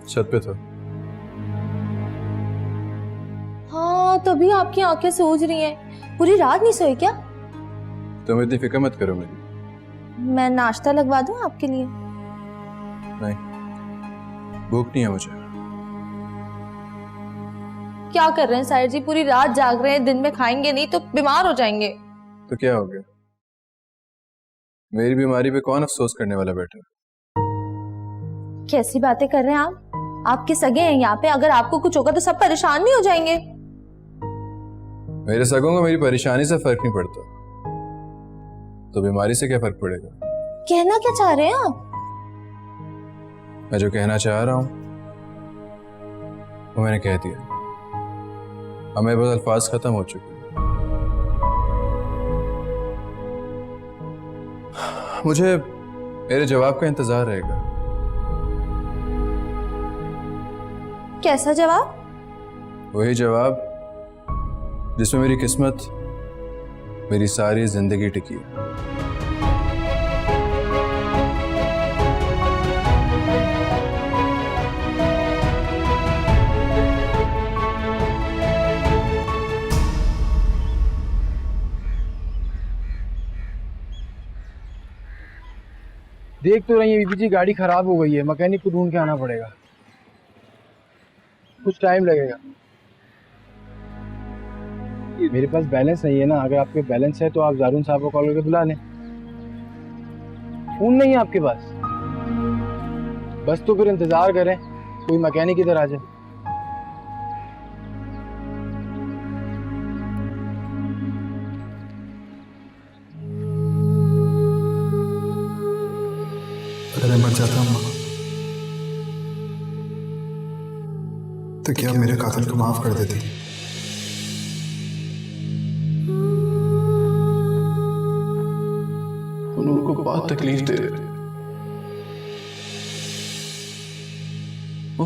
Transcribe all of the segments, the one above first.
छत पे था। हाँ तभी आपकी आंखें सूज रही हैं। पूरी रात नहीं सोई क्या? तुम इतनी फिक्र मत करो मेरी। मैं नाश्ता लगवा दूं आपके लिए? नहीं, भूख नहीं है मुझे। क्या कर रहे हैं साहिर जी? पूरी रात जाग रहे हैं, दिन में खाएंगे नहीं तो बीमार हो जाएंगे। तो क्या हो गया? मेरी बीमारी पे कौन अफसोस करने वाला बैठा? कैसी बातें कर रहे हैं आप? आपके सगे हैं यहाँ पे, अगर आपको कुछ होगा तो सब परेशान नहीं हो जाएंगे? मेरे सगों को मेरी परेशानी से फर्क नहीं पड़ता, तो बीमारी से क्या फर्क पड़ेगा? कहना क्या चाह रहे हैं आप? मैं जो कहना चाह रहा हूं वो मैंने कह दिया। अब मेरे पास अल्फाज खत्म हो चुके हैं। मुझे मेरे जवाब का इंतजार रहेगा। कैसा जवाब? वही जवाब जिसमें मेरी किस्मत मेरी सारी जिंदगी टिकी है। देख तो रही है बीबी जी, गाड़ी खराब हो गई है, मैकेनिक को ढूंढ के आना पड़ेगा। कुछ टाइम लगेगा। मेरे पास बैलेंस नहीं है ना, अगर आपके बैलेंस है तो आप जारून साहब को कॉल करके बुला लें। फोन नहीं है आपके पास? बस तो फिर इंतजार करें, कोई मैकेनिक इधर आ जाए। अगर मैं मर जाता हूँ तो क्या मेरे कातिल को माफ कर देती? उनको बहुत तकलीफ दे रहे थे। वो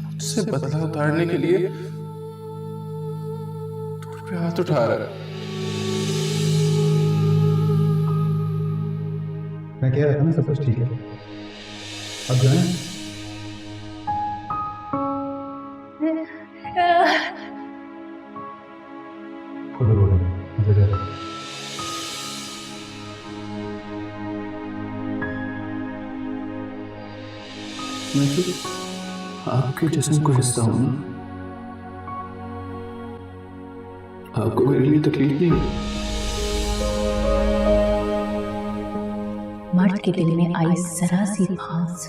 उससे बदला उतारने के लिए तुम पे हाथ उठा रहा है। मैं कह रहा था ना सब कुछ ठीक है, अब जाए। मैं तो आपके जिस्म को हिस्सा हूं ना, आपको मेरे लिए तकलीफ नहीं है। मर्द के दिल में आई जरा सी फांस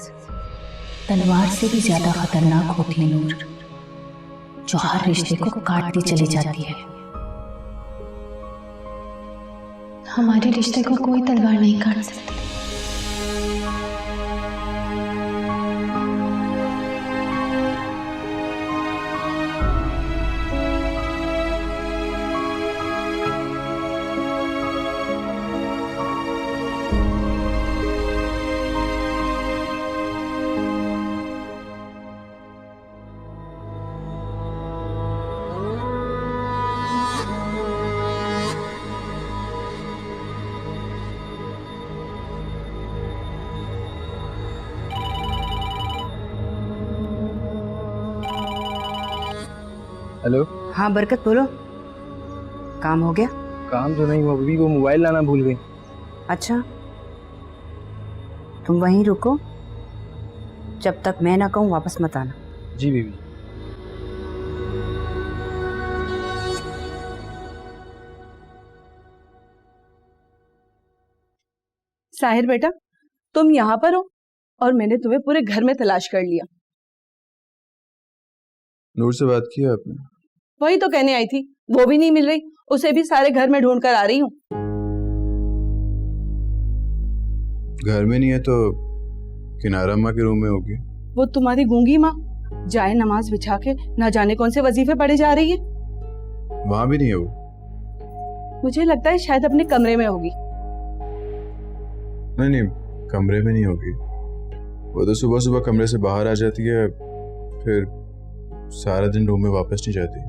तलवार से भी ज्यादा खतरनाक होती है नूर, जो हर रिश्ते को काटती चली जाती है। हमारे रिश्ते को कोई तलवार नहीं काट सकती। हेलो। हाँ बरकत, बोलो। काम हो गया? काम तो नहीं हुआ, बीबी वो मोबाइल लाना भूल गई। अच्छा, तुम वहीं रुको, जब तक मैं ना कहूँ वापस मत आना। जी बीबी। साहिर बेटा, तुम यहाँ पर हो और मैंने तुम्हें पूरे घर में तलाश कर लिया। नूर से बात की आपने? वही तो कहने आई थी, वो भी नहीं मिल रही, उसे भी सारे घर में ढूंढ कर आ रही हूँ। घर में नहीं है तो किनारा अम्मा के रूम में होगी। वो तुम्हारी गूंगी माँ जाए नमाज बिछा के ना जाने कौन से वजीफे पढ़े जा रही है। वहां भी नहीं है वो। मुझे लगता है शायद अपने कमरे में होगी। नहीं नहीं, कमरे में नहीं होगी। वो तो सुबह सुबह कमरे से बाहर आ जाती है, फिर सारा दिन रूम में वापस नहीं जाती।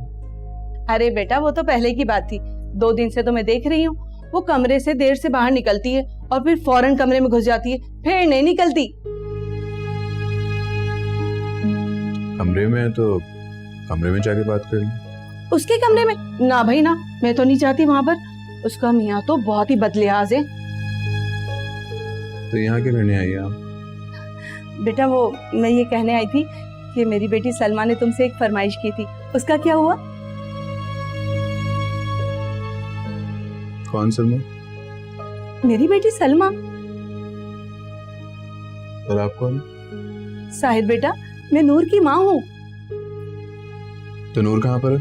अरे बेटा, वो तो पहले की बात थी। 2 दिन से तो मैं देख रही हूँ, वो कमरे से देर से बाहर निकलती है और फिर फौरन कमरे में घुस जाती है, फिर नहीं निकलती। कमरे में है तो कमरे में जाके बात करेंगे। उसके कमरे में? ना भाई ना, मैं तो नहीं चाहती वहां पर। उसका मियाँ तो बहुत ही बदलियाज है। तो यहाँ क्या करने आई आप? बेटा वो मैं ये कहने आई थी कि मेरी बेटी सलमा ने तुमसे एक फरमाइश की थी, उसका क्या हुआ? कौन सलमा? मेरी बेटी सलमा। और आप कौन? साहिर बेटा, मैं नूर की माँ हूँ। तो नूर कहाँ पर है?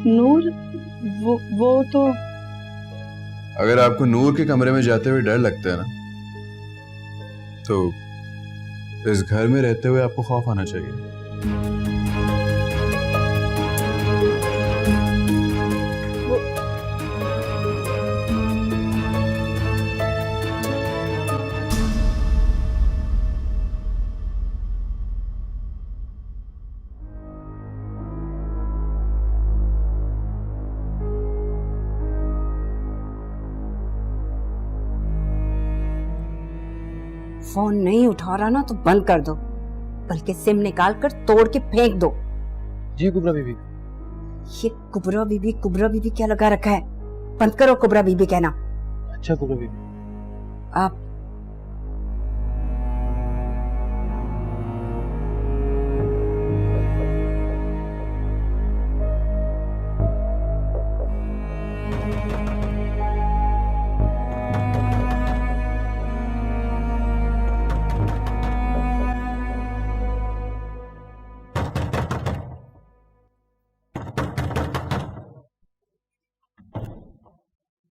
नूर वो तो अगर आपको नूर के कमरे में जाते हुए डर लगता है ना, तो इस घर में रहते हुए आपको खौफ आना चाहिए। फोन नहीं उठा रहा ना तो बंद कर दो, बल्कि सिम निकाल कर तोड़ के फेंक दो। जी कुबरा बीबी। ये कुबरा बीबी क्या लगा रखा है? बंद करो कुबरा बीबी कहना। अच्छा कुबरा बीबी। आप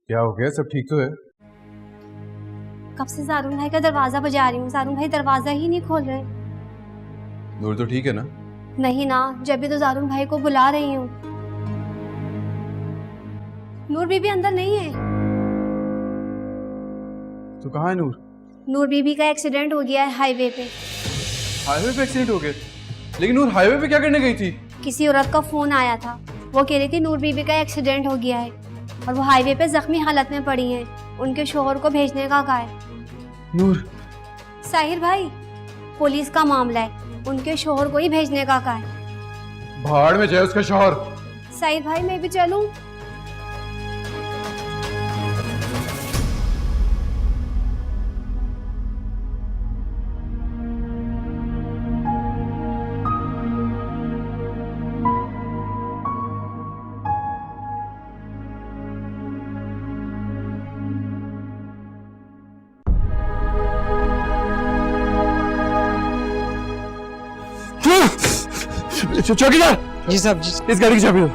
क्या हो गया? सब ठीक तो है? कब से जारून भाई का दरवाजा बजा रही हूँ, जारून भाई दरवाजा ही नहीं खोल रहे। नूर तो ठीक है ना? नहीं ना, जब भी तो जारून भाई को बुला रही हूँ। नूर बीबी अंदर नहीं है। तो कहाँ है नूर? नूर बीबी का एक्सीडेंट हो गया है हाईवे पे। हाईवे पे एक्सीडेंट हो गया? लेकिन नूर हाईवे पे क्या करने गई थी? किसी औरत का फोन आया था, वो कह रही थी नूर बीबी का एक्सीडेंट हो गया है और वो हाईवे पे जख्मी हालत में पड़ी हैं। उनके शोहर को भेजने का कहा है। नूर? साहिर भाई, पुलिस का मामला है, उनके शोहर को ही भेजने का कहा है। भाड़ में जाए उसका शोहर। साहिर भाई, मैं भी चलूं? चौकीदार। जी साहब जी। इस गाड़ी की चाबी दो।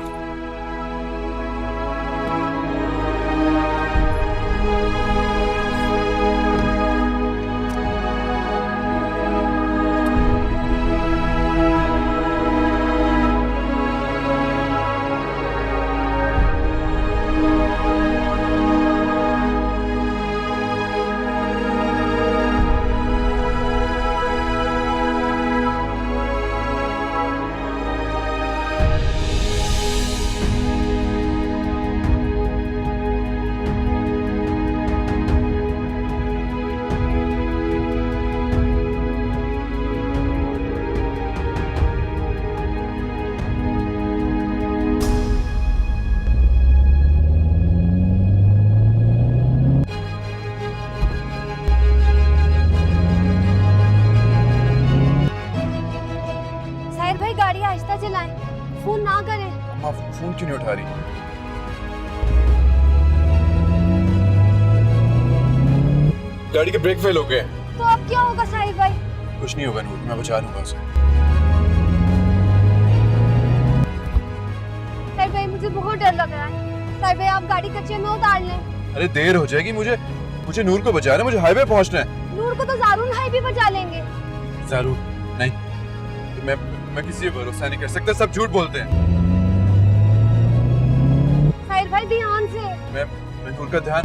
फोन ना करें। अम्मा फोन क्यों नहीं उठा रही? गाड़ी के ब्रेक फेल हो गए। तो अब क्या होगा साहिब भाई? कुछ नहीं होगा नूर, मैं बचा लूंगा उसे। साहिब भाई मुझे बहुत डर लग रहा है। साहिब भाई आप गाड़ी कच्चे में उतार लें। अरे देर हो जाएगी, मुझे नूर को बचाना है, मुझे हाईवे पहुंचना है। नूर को तो जारून भाई भी बचा लेंगे। जारून नहीं, मैं किसी पर भरोसा नहीं कर सकता, सब झूठ बोलते हैं। साहिब भाई ध्यान से। मैं नूर का ध्यान।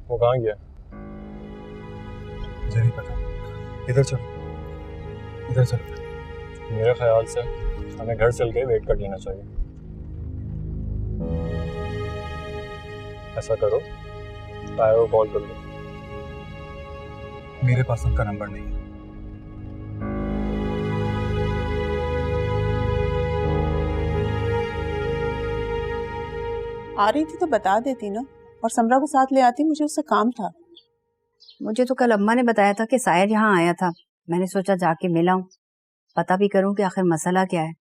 वो कहाँ गया? मुझे नहीं पता। इधर चलो, इधर चलो। मेरे ख्याल से हमें घर चल के वेट कर लेना चाहिए। ऐसा करो, ताया को कॉल कर लो। मेरे पास उनका नंबर नहीं है। आ रही थी तो बता देती ना, और समरा को साथ ले आती, मुझे उससे काम था। मुझे तो कल अम्मा ने बताया था कि साहिर यहाँ आया था। मैंने सोचा जाके मिलाऊं, पता भी करूं कि आखिर मसला क्या है।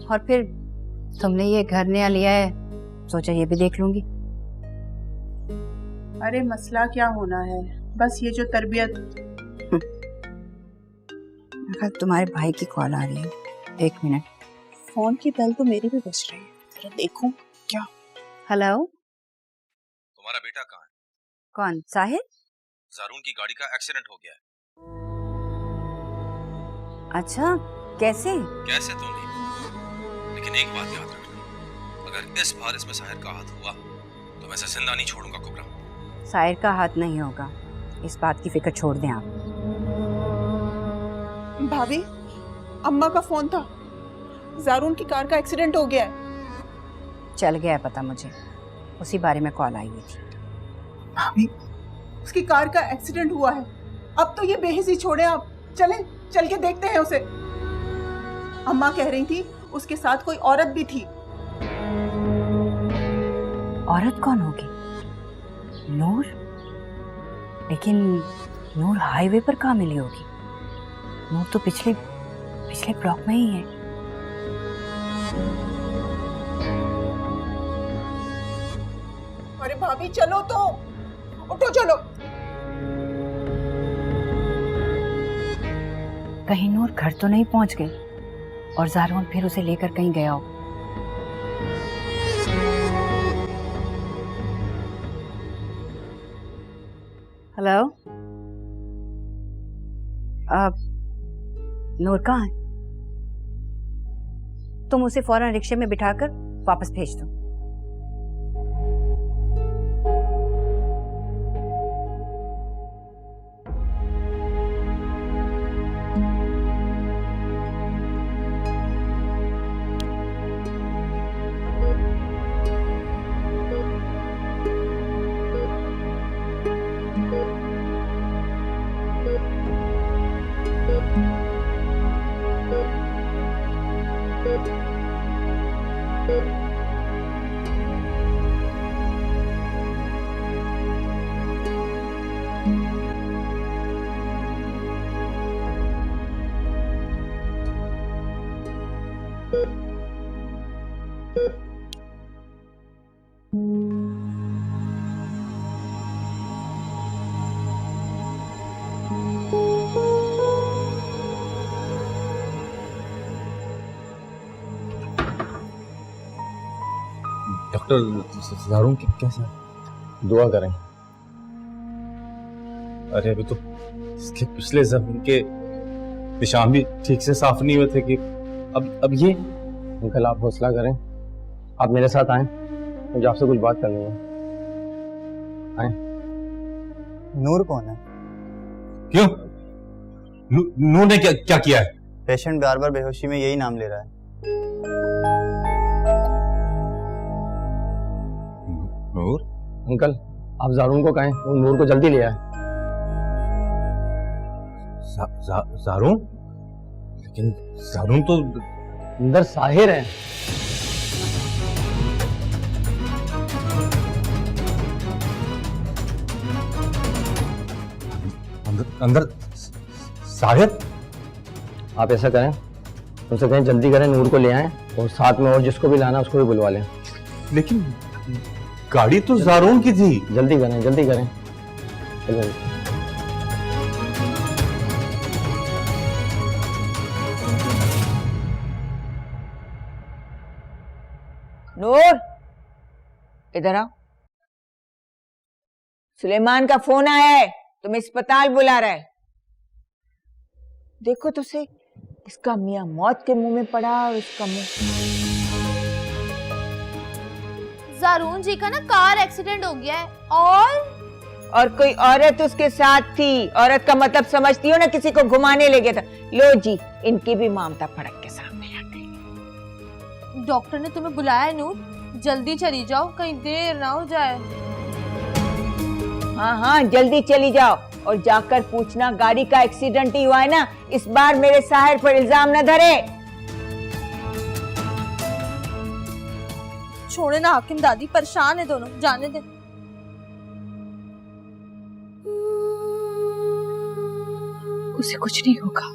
और फिर तुमने ये घर नया लिया है, सोचा ये भी देख लूंगी। अरे मसला क्या होना है, बस ये जो तरबियत। अगर तुम्हारे भाई की कॉल आ रही है, 1 मिनट। फोन की बेल तो मेरी भी बज रही है, जरा देखूं क्या। हेलो, तुम्हारा बेटा कहाँ है? कौन? साहिर? ज़ारून की गाड़ी का एक्सीडेंट हो गया है। अच्छा, कैसे? कैसे तो नहीं, लेकिन एक बात याद रखना, अगर इस बार इसमें साहिर का हाथ हुआ तो मैं इसे जिंदा नहीं छोड़ूंगा कुबरा। साहिर का हाथ नहीं होगा, इस बात की फिक्र छोड़ दें आप। भाभी, अम्मा का फोन था, ज़ारून की कार का एक्सीडेंट हो गया है। चल गया है पता मुझे, उसी बारे में कॉल आई हुई थी। भाभी, उसकी कार का एक्सीडेंट हुआ है। अब तो ये बेहिसी छोड़े आप, चलें, चल के देखते हैं उसे। अम्मा कह रही थी उसके साथ कोई औरत भी थी। औरत कौन होगी? नूर? लेकिन नूर हाईवे पर कहाँ मिली होगी? नूर तो पिछले ब्लॉक में ही है। अरे भाभी चलो तो, उठो चलो। कहीं नूर घर तो नहीं पहुंच गई और ज़ारून फिर उसे लेकर कहीं गया हो। हेलो, नूर कहाँ है? तुम उसे फौरन रिक्शे में बिठाकर वापस भेज दो। डॉक्टर, ज़ारून कैसा है? दुआ करें। अरे अभी तो इसके पिछले जख्म के निशान भी ठीक से साफ नहीं हुए थे कि अब ये। अंकल आप हौसला करें, आप मेरे साथ आएं, मुझे आपसे कुछ बात करनी है। आएं। नूर कौन है? क्यों? नूर ने क्या किया है? पेशेंट बार बार बेहोशी में यही नाम ले रहा है। नूर? अंकल आप ज़ारून को कहें, वो नूर को जल्दी ले आए। ज़ारून? लेकिन ज़ारून तो अंदर साहिर है। अंदर साहिर? आप ऐसा करें, उनसे कहें जल्दी करें, नूर को ले आएं और साथ में और जिसको भी लाना उसको भी बुलवा लें। लेकिन गाड़ी तो ज़ारून की थी। जल्दी करें, जल्दी करें। चलिए। नूर, इधर आओ। सुलेमान का फोन आया है, तुम्हें अस्पताल बुला रहा है। देखो तो सही, इसका मियां मौत के मुंह में पड़ा और इसका मुंह। ज़ारून जी का ना कार एक्सीडेंट हो गया है और कोई औरत उसके साथ थी। औरत का मतलब समझती हो ना, किसी को घुमाने ले गया था। लो जी, इनकी भी मामता फड़क के सामने आ गई। डॉक्टर ने तुम्हें बुलाया है नूर, जल्दी चली जाओ, कहीं देर ना हो जाए। हाँ हाँ, जल्दी चली जाओ। और जाकर पूछना गाड़ी का एक्सीडेंट ही हुआ है ना, इस बार मेरे साहिर पर इल्जाम न धरे। छोड़े ना हाकिम दादी, परेशान है दोनों, जाने दे। उसे कुछ नहीं होगा।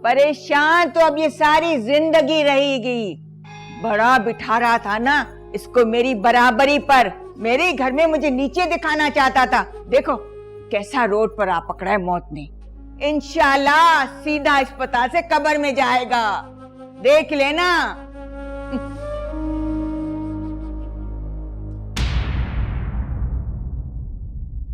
परेशान तो अब ये सारी जिंदगी रहेगी। बड़ा बिठा रहा था ना इसको मेरी बराबरी पर, मेरे घर में मुझे नीचे दिखाना चाहता था। देखो कैसा रोड पर आ पकड़ा है मौत ने। इंशाल्लाह सीधा अस्पताल से कब्र में जाएगा, देख लेना।